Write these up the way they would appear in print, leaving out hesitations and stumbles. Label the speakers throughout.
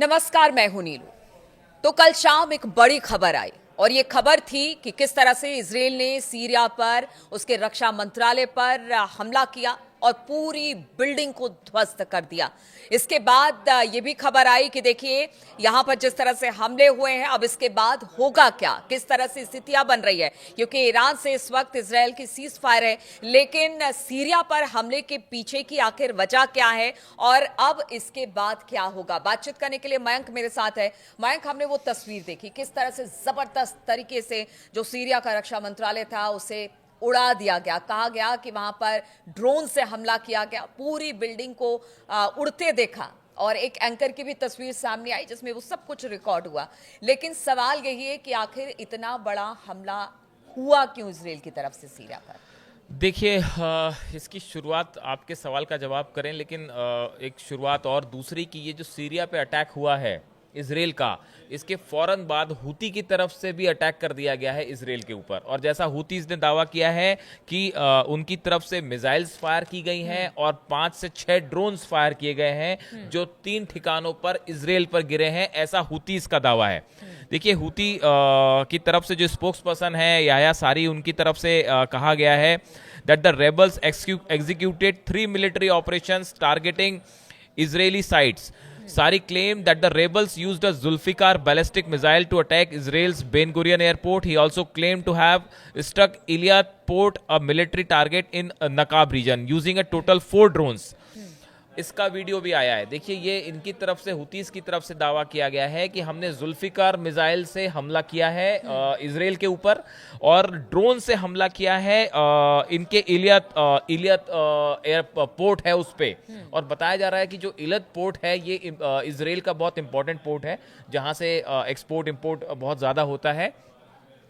Speaker 1: नमस्कार, मैं हूं नीलू। तो कल शाम एक बड़ी खबर आई और ये खबर थी कि किस तरह से इजराइल ने सीरिया पर, उसके रक्षा मंत्रालय पर हमला किया और पूरी बिल्डिंग को ध्वस्त कर दिया। इसके बाद ये भी खबर आई कि देखिए यहां पर जिस तरह से हमले हुए हैं, अब इसके बाद होगा क्या, किस तरह से स्थितियां बन रही है, क्योंकि ईरान से इस वक्त इजराइल की सीज फायर है, लेकिन सीरिया पर हमले के पीछे की आखिर वजह क्या है और अब इसके बाद क्या होगा। बातचीत करने के लिए मयंक मेरे साथ है। मयंक, हमने वो तस्वीर देखी किस तरह से जबरदस्त तरीके से जो सीरिया का रक्षा मंत्रालय था उसे उड़ा दिया गया, कहा गया कि वहां पर ड्रोन से हमला किया गया, पूरी बिल्डिंग को उड़ते देखा और एक एंकर की भी तस्वीर सामने आई जिसमें वो सब कुछ रिकॉर्ड हुआ। लेकिन सवाल यही है कि आखिर इतना बड़ा हमला हुआ क्यों इजराइल की तरफ से सीरिया पर।
Speaker 2: देखिए, इसकी शुरुआत आपके सवाल का जवाब करें, लेकिन एक शुरुआत और दूसरी की, ये जो सीरिया पे अटैक हुआ है इजराइल का, इसके फौरन बाद हूती की तरफ से भी अटैक कर दिया गया है इजराइल के ऊपर। और जैसा हूतीज ने दावा किया है कि उनकी तरफ से मिसाइल्स फायर की गई हैं और 5 से 6 ड्रोन्स फायर किए गए हैं जो 3 ठिकानों पर इजराइल पर गिरे हैं, ऐसा हूतीज का दावा है। देखिए, हूती की तरफ से जो स्पोक्स पर्सन है याया सारी, उनकी तरफ से कहा गया है that the rebels executed 3 military operations targeting Israeli sites. Sari claimed that the rebels used a Zulfikar ballistic missile to attack Israel's Ben Gurion airport. He also claimed to have struck Eilat port, a military target in Nakab region, using a total 4 drones. इसका video भी आया है। देखिए, ये इनकी तरफ से, Houthis की तरफ से दावा किया गया है कि हमने जुल्फिकार मिसाइल से हमला किया है इजराइल के ऊपर और ड्रोन से हमला किया है इनके इलियत एयरपोर्ट है उस पे। और बताया जा रहा है कि जो इलियत पोर्ट है ये इजराइल का बहुत इंपॉर्टेंट पोर्ट है जहां से एक्सपोर्ट इंपोर्ट बहुत ज्यादा होता है।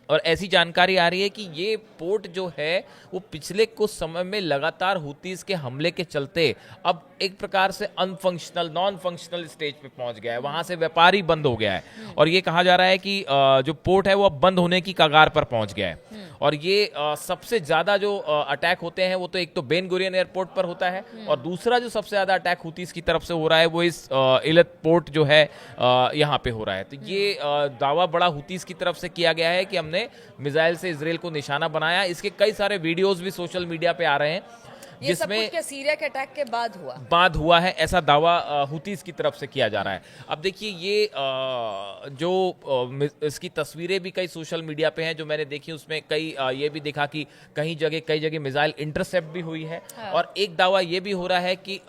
Speaker 2: और ऐसी जानकारी आ रही है कि ये पोर्ट जो है वो पिछले कुछ समय में लगातार हुतीज के हमले के चलते अब एक प्रकार से अनफंक्शनल, नॉन फंक्शनल स्टेज पे पहुंच गया है। वहां से व्यापारी बंद हो गया है और ये कहा जा रहा है कि जो पोर्ट है वो अब बंद होने की कगार पर पहुंच गया है। और ये सबसे ज्यादा जो अटैक होते हैं वो तो एक तो बेन गुरियन एयरपोर्ट पर होता है और दूसरा जो सबसे ज्यादा अटैक हुतीज की तरफ से हो रहा है वो इस इलत पोर्ट जो है यहाँ पे हो रहा है। तो ये दावा बड़ा हुतीज की तरफ से किया गया है कि हमने मिसाइल से इजराइल को निशाना बनाया। इसके कई सारे वीडियोस भी सोशल मीडिया पे आ रहे हैं
Speaker 1: जिसमें सीरिया के अटैक के बाद
Speaker 2: हुआ है, ऐसा दावा हुतीज की तरफ से किया जा रहा है। अब देखिए, ये जो इसकी तस्वीरें भी कई सोशल मीडिया पे हैं जो मैंने देखी, उसमें कई ये भी देखा कि कई जगह मिसाइल इंटरसेप्ट भी हुई है। हाँ। और एक दावा ये भी हो रहा है कि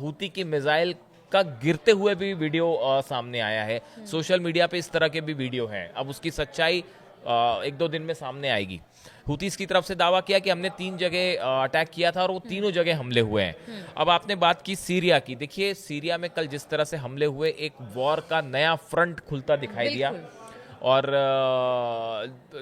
Speaker 2: हुती की मिसाइल का गिरते हुए भी वीडियो सामने आया है। सोशल मीडिया पे इस तरह के भी वीडियो हैं। अब उसकी सच्चाई 1-2 दिन में सामने आएगी। हुतीस की तरफ से दावा किया कि हमने 3 जगह अटैक किया था और वो तीनों जगह हमले हुए हैं। अब आपने बात की सीरिया की। देखिए, सीरिया में कल जिस तरह से हमले हुए, एक वॉर का नया फ्रंट खुलता दिखाई दिया। और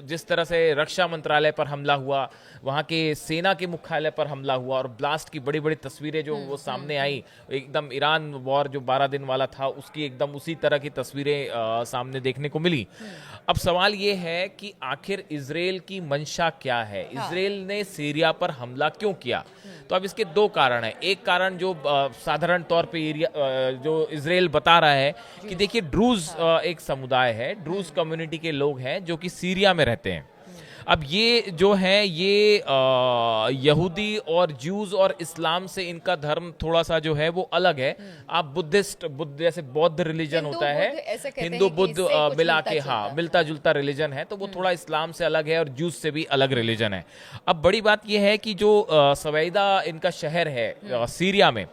Speaker 2: जिस तरह से रक्षा मंत्रालय पर हमला हुआ, वहाँ के सेना के मुख्यालय पर हमला हुआ और ब्लास्ट की बड़ी बड़ी तस्वीरें जो वो सामने आई, एकदम ईरान वॉर जो 12 दिन वाला था उसकी एकदम उसी तरह की तस्वीरें सामने देखने को मिली। अब सवाल ये है कि आखिर इजराइल की मंशा क्या है, इजराइल ने सीरिया पर हमला क्यों किया। तो अब इसके 2 कारण हैं। एक कारण जो साधारण तौर पे जो इजराइल बता रहा है कि देखिए, ड्रूज एक समुदाय है, ड्रूज कम्युनिटी के लोग हैं जो कि सीरिया में रहते हैं। अब ये जो है ये यहूदी और ज्यूज और इस्लाम से इनका धर्म थोड़ा सा जो है वो अलग है। आप बुद्ध जैसे बौद्ध रिलीजन होता है, हिंदू बुद्ध मिला के, हाँ, मिलता जुलता रिलीजन है, तो वो थोड़ा इस्लाम से अलग है और ज्यूज से भी अलग रिलीजन है। अब बड़ी बात यह है कि जो सवैदा इनका शहर है सीरिया में,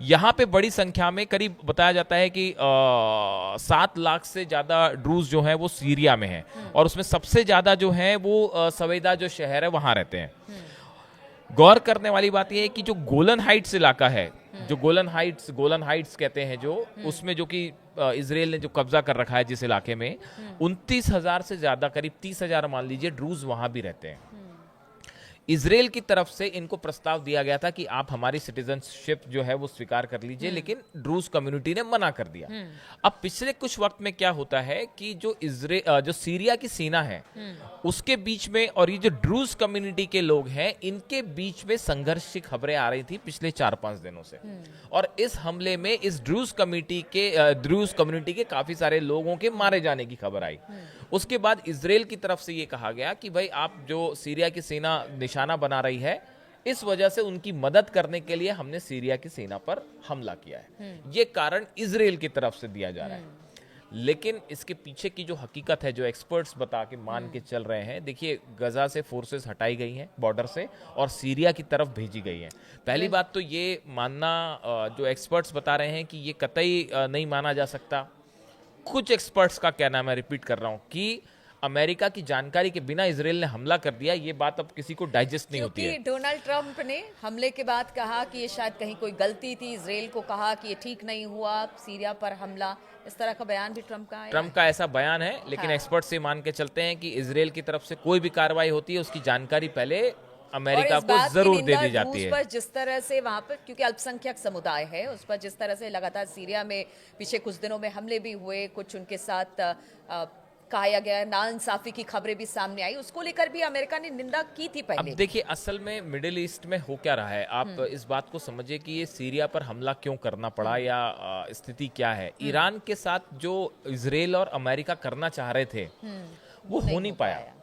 Speaker 2: यहाँ पे बड़ी संख्या में, करीब बताया जाता है कि 7 लाख से ज्यादा ड्रूज जो है वो सीरिया में है और उसमें सबसे ज्यादा जो है वो सवैदा जो शहर है वहां रहते हैं। गौर करने वाली बात यह है कि जो गोलन हाइट्स इलाका है, जो गोलन हाइट्स कहते हैं, जो उसमें जो कि इजराइल ने जो कब्जा कर रखा है जिस इलाके में, 29,000 से ज्यादा, करीब 30,000 मान लीजिए, ड्रूज वहां भी रहते हैं। इजराइल की तरफ से इनको प्रस्ताव दिया गया था कि आप हमारी सिटीजनशिप जो है वो स्वीकार कर लीजिए, लेकिन ड्रूज कम्युनिटी ने मना कर दिया। अब पिछले कुछ वक्त में क्या होता है कि जो सीरिया की सेना है उसके बीच में और ये जो ड्रूज कम्युनिटी के लोग हैं इनके बीच में संघर्ष की खबरें आ रही थी पिछले 4-5 दिनों से। और इस हमले में इस ड्रूज कम्युनिटी के काफी सारे लोगों के मारे जाने की खबर आई। उसके बाद इजराइल की तरफ से ये कहा गया कि भाई आप जो सीरिया की सेना निशाना बना रही है, इस वजह से उनकी मदद करने के लिए हमने सीरिया की सेना पर हमला किया है। ये कारण इजराइल की तरफ से दिया जा रहा है। लेकिन इसके पीछे की जो हकीकत है, जो एक्सपर्ट्स बता के मान के चल रहे हैं, देखिए गजा से फोर्सेस हटाई गई हैं बॉर्डर से और सीरिया की तरफ भेजी गई हैं। पहली बात तो ये मानना जो एक्सपर्ट्स बता रहे हैं कि ये कतई नहीं माना जा सकता। कुछ एक्सपर्ट्स का कहना, मैं रिपीट कर रहा हूं, कि अमेरिका की जानकारी के बिना इजराइल ने हमला कर दिया, ये बात अब किसी को डाइजेस्ट नहीं होती है।
Speaker 1: डोनाल्ड ट्रंप ने हमले के बाद कहा कि ये शायद कहीं कोई गलती थी, इजराइल को कहा कि ये ठीक नहीं हुआ सीरिया पर हमला, इस तरह का बयान भी ट्रंप का आया।
Speaker 2: ट्रंप का ऐसा बयान है, लेकिन एक्सपर्ट से मान के चलते हैं कि इजराइल की तरफ से कोई भी कार्रवाई होती है उसकी जानकारी पहले अमेरिका को जरूर दे दी जाती है।
Speaker 1: पर जिस तरह से वहां पर, क्योंकि अल्पसंख्यक समुदाय है, उस पर जिस तरह से लगातार सीरिया में पिछले कुछ दिनों में हमले भी हुए, कुछ उनके साथ कहा गया नाइंसाफी की खबरें भी सामने आई, उसको लेकर भी अमेरिका ने निंदा की थी पहले।
Speaker 2: अब देखिए असल में मिडिल ईस्ट में हो क्या रहा है, आप इस बात को समझिए कि ये सीरिया पर हमला क्यों करना पड़ा या स्थिति क्या है। ईरान के साथ जो इजराइल और अमेरिका करना चाह रहे थे वो हो नहीं पाया।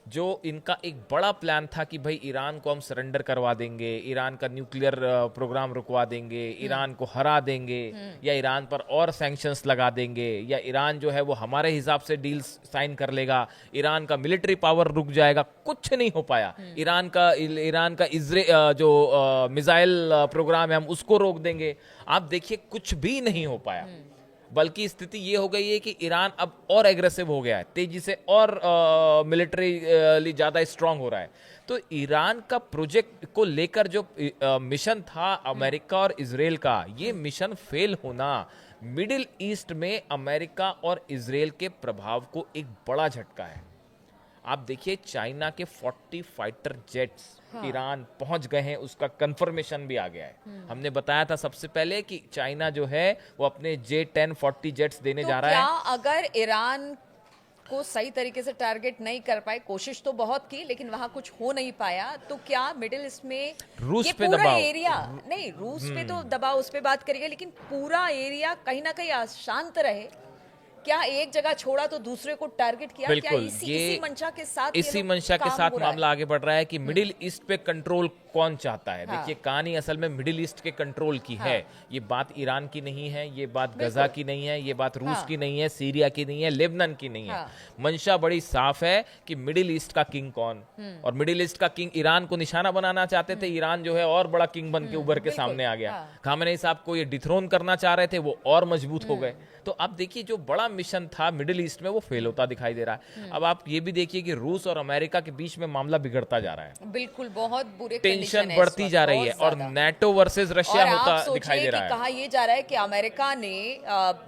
Speaker 2: जो इनका एक बड़ा प्लान था कि भाई ईरान को हम सरेंडर करवा देंगे, ईरान का न्यूक्लियर प्रोग्राम रुकवा देंगे, ईरान को हरा देंगे, या ईरान पर और सैंक्शंस लगा देंगे, या ईरान जो है वो हमारे हिसाब से डील साइन कर लेगा, ईरान का मिलिट्री पावर रुक जाएगा, कुछ नहीं हो पाया। ईरान का जो मिसाइल प्रोग्राम है हम उसको रोक देंगे। आप देखिए कुछ भी नहीं हो पाया, बल्कि स्थिति ये हो गई है कि ईरान अब और एग्रेसिव हो गया है, तेजी से और मिलिट्री ज्यादा स्ट्रांग हो रहा है। तो ईरान का प्रोजेक्ट को लेकर जो मिशन था अमेरिका और इजराइल का, ये मिशन फेल होना मिडिल ईस्ट में अमेरिका और इजराइल के प्रभाव को एक बड़ा झटका है। आप देखिए चाइना के 40 फाइटर जेट्स ईरान पहुंच गए हैं, उसका कंफर्मेशन भी आ गया है। हमने बताया था सबसे पहले कि चाइना जो है वो अपने J-10 40 जेट्स देने जा रहा है।
Speaker 1: क्या अगर ईरान को सही तरीके से टारगेट नहीं कर पाए, कोशिश तो बहुत की लेकिन वहां कुछ हो नहीं पाया, तो क्या मिडिल ईस्ट में
Speaker 2: रूस
Speaker 1: ये
Speaker 2: पे
Speaker 1: पूरा
Speaker 2: दबाव,
Speaker 1: एरिया नहीं, रूस पे तो दबाव उस पे बात करेंगे, लेकिन पूरा एरिया कहीं ना कहीं अशांत रहे? क्या एक जगह छोड़ा तो दूसरे को टारगेट किया? क्या इसी मंशा के साथ
Speaker 2: मामला आगे बढ़ रहा है कि मिडिल ईस्ट पे कंट्रोल कौन चाहता है। देखिए कहानी असल में मिडिल ईस्ट के कंट्रोल की है। ये बात ईरान की नहीं है, ये बात गजा की नहीं है, ये बात रूस की नहीं है, सीरिया की नहीं है, लेबनान की नहीं है। मंशा बड़ी साफ है कि मिडिल ईस्ट का किंग कौन, और मिडिल ईस्ट का किंग ईरान को निशाना बनाना चाहते थे। ईरान जो है और बड़ा किंग बन के उभर के सामने आ गया। खामेनेई साहब को ये डिथ्रोन करना चाह रहे थे, वो और मजबूत हो गए। तो अब देखिए जो बड़ा मिशन था मिडिल ईस्ट में वो फेल होता दिखाई दे रहा है। अब आप ये भी देखिए कि रूस और अमेरिका के बीच में मामला बिगड़ता जा रहा है।
Speaker 1: बिल्कुल, बहुत बुरे
Speaker 2: टेंशन बढ़ती जा रही है और नेटो वर्सेस रशिया होता दिखाई दे रहा है।
Speaker 1: कहा ये जा रहा है कि अमेरिका ने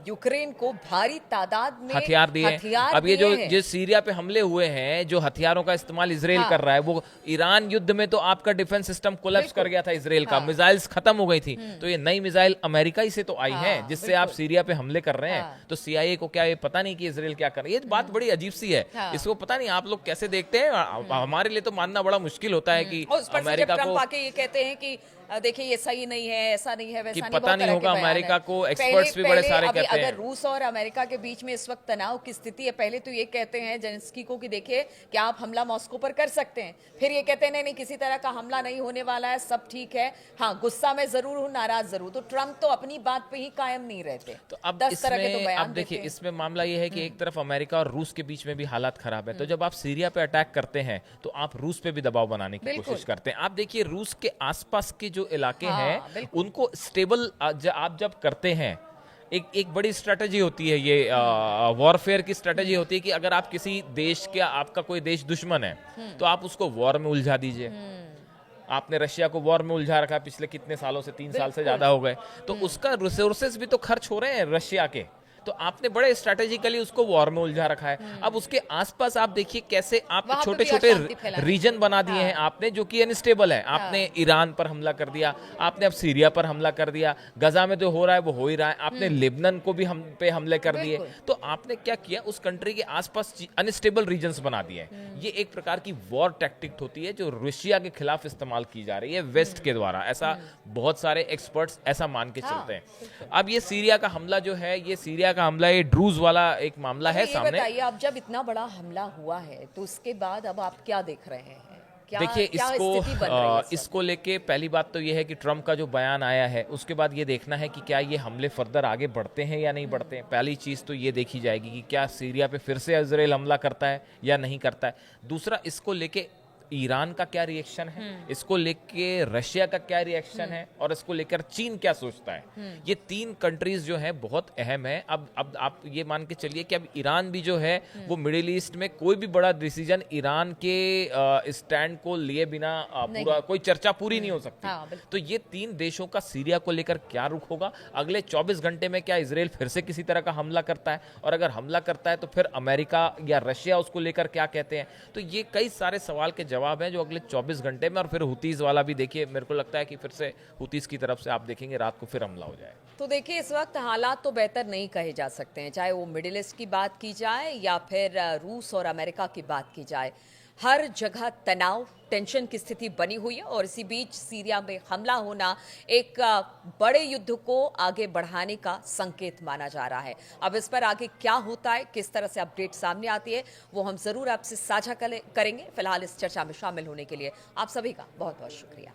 Speaker 1: यूक्रेन को भारी तादाद में
Speaker 2: हथियार दिए। अब ये जो सीरिया पे हमले हुए हैं, जो हथियारों का इस्तेमाल इजराइल कर रहा है, वो ईरान युद्ध में तो आपका डिफेंस सिस्टम कोलैप्स कर गया था इजराइल का, मिसाइल्स खत्म हो गई थी। तो ये नई मिसाइल अमेरिका ही से तो आई है जिससे आप सीरिया पे हमले कर रहे हैं। तो CIA को क्या ये पता नहीं कि इजराइल क्या कर रहा है? ये बात बड़ी अजीब सी है। इसको पता नहीं आप लोग कैसे देखते हैं। हमारे लिए तो मानना बड़ा मुश्किल होता है कि अमेरिका को
Speaker 1: आके ये कहते हैं कि देखिए ये सही नहीं है, ऐसा नहीं है, वैसा नहीं,
Speaker 2: पता नहीं होगा। अमेरिका को एक्सपर्ट्स भी बड़े सारे कहते हैं।
Speaker 1: अगर रूस और अमेरिका के बीच में इस वक्त तनाव की स्थिति है, पहले तो ये कहते हैं जेलेंस्की को कि देखिए कि आप हमला मॉस्को पर कर सकते हैं, फिर ये कहते हैं नहीं किसी तरह का हमला नहीं होने वाला है, सब ठीक है, हाँ गुस्सा में जरूर हूं, नाराज जरूर। तो ट्रंप तो अपनी बात पे ही कायम नहीं रहते।
Speaker 2: तो अब अब देखिए इसमें मामला ये है कि एक तरफ अमेरिका और रूस के बीच में भी हालात खराब है। तो जब आप सीरिया पे अटैक करते हैं तो आप रूस पे भी दबाव बनाने की कोशिश करते हैं। आप देखिए रूस के आसपास के जो इलाके हैं उनको स्टेबल आप जब करते हैं, एक बड़ी स्ट्रेटजी होती है, ये वॉरफेयर की स्ट्रेटजी होती है कि अगर आप किसी देश के, आपका कोई देश दुश्मन है तो आप उसको वॉर में उलझा दीजिए। आपने रशिया को वॉर में उलझा रखा पिछले कितने सालों से, 3 साल से ज्यादा हो गए, तो उसका रिसोर्सेज भी तो खर्च हो रहे हैं रशिया के। तो आपने बड़े स्ट्रेटेजिकली उसको वॉर में उलझा रखा है। अब उसके आसपास आप देखिए कैसे आप
Speaker 1: वहाँ पे
Speaker 2: छोटे
Speaker 1: भी
Speaker 2: छोटे
Speaker 1: अशांति फैलाने
Speaker 2: रीजन बना दिए हैं आपने, जो कि अनस्टेबल है। आपने ईरान पर हमला कर दिया, आपने अब सीरिया पर हमला कर दिया, गजा में जो हो रहा है वो हो ही रहा है, आपने लेबनान को भी हम पे हमले कर दिए। तो आपने क्या किया, उस कंट्री के आसपास अनस्टेबल रीजन्स बना दिए हैं। ये एक प्रकार की वॉर टैक्टिक होती है जो रशिया के खिलाफ इस्तेमाल की जा रही है वेस्ट के द्वारा। ऐसा बहुत सारे एक्सपर्ट्स ऐसा मान के चलते हैं। अब ये सीरिया का हमला जो है, ये सीरिया का हमला, ये ड्रूज वाला एक मामला है
Speaker 1: ये
Speaker 2: सामने।
Speaker 1: बताइए, अब जब इतना बड़ा हमला हुआ है तो उसके बाद अब आप क्या देख रहे हैं?
Speaker 2: देखिए
Speaker 1: क्या स्थिति बन रही है
Speaker 2: इसको लेके पहली बात तो ये है कि ट्रम्प का जो बयान आया है उसके बाद ये देखना है कि क्या ये हमले फर्दर आगे बढ़ते हैं या नहीं बढ़ते हैं। पहली चीज़ तो ये देखी जाएगी कि क्या सीरिया पे फिर से इजराइल हमला करता है या नहीं करता है। दूसरा, इसको लेके ईरान का क्या रिएक्शन है, इसको लेके रशिया का क्या रिएक्शन है, और इसको लेकर चीन क्या सोचता है। ये तीन कंट्रीज जो है बहुत अहम है। अब आप ये मान के चलिए कि अब ईरान भी जो है वो मिडिल ईस्ट में कोई भी बड़ा डिसीजन ईरान के स्टैंड को लिए बिना पूरा कोई चर्चा पूरी नहीं हो सकती। तो ये तीन देशों का सीरिया को लेकर क्या रुख होगा अगले 24 घंटे में। क्या इजराइल फिर से किसी तरह का हमला करता है, और अगर हमला करता है तो फिर अमेरिका या रशिया उसको लेकर क्या कहते हैं। तो ये कई सारे सवाल के जवाब है जो अगले 24 घंटे में। और फिर हुतीज वाला भी देखिए, मेरे को लगता है कि फिर से हुतीज की तरफ से आप देखेंगे रात को फिर हमला हो जाए।
Speaker 1: तो देखिए, इस वक्त हालात तो बेहतर नहीं कहे जा सकते हैं, चाहे वो मिडिल ईस्ट की बात की जाए या फिर रूस और अमेरिका की बात की जाए। हर जगह तनाव, टेंशन की स्थिति बनी हुई है और इसी बीच सीरिया में हमला होना एक बड़े युद्ध को आगे बढ़ाने का संकेत माना जा रहा है। अब इस पर आगे क्या होता है, किस तरह से अपडेट सामने आती है, वो हम जरूर आपसे साझा करेंगे। फिलहाल इस चर्चा में शामिल होने के लिए आप सभी का बहुत बहुत शुक्रिया।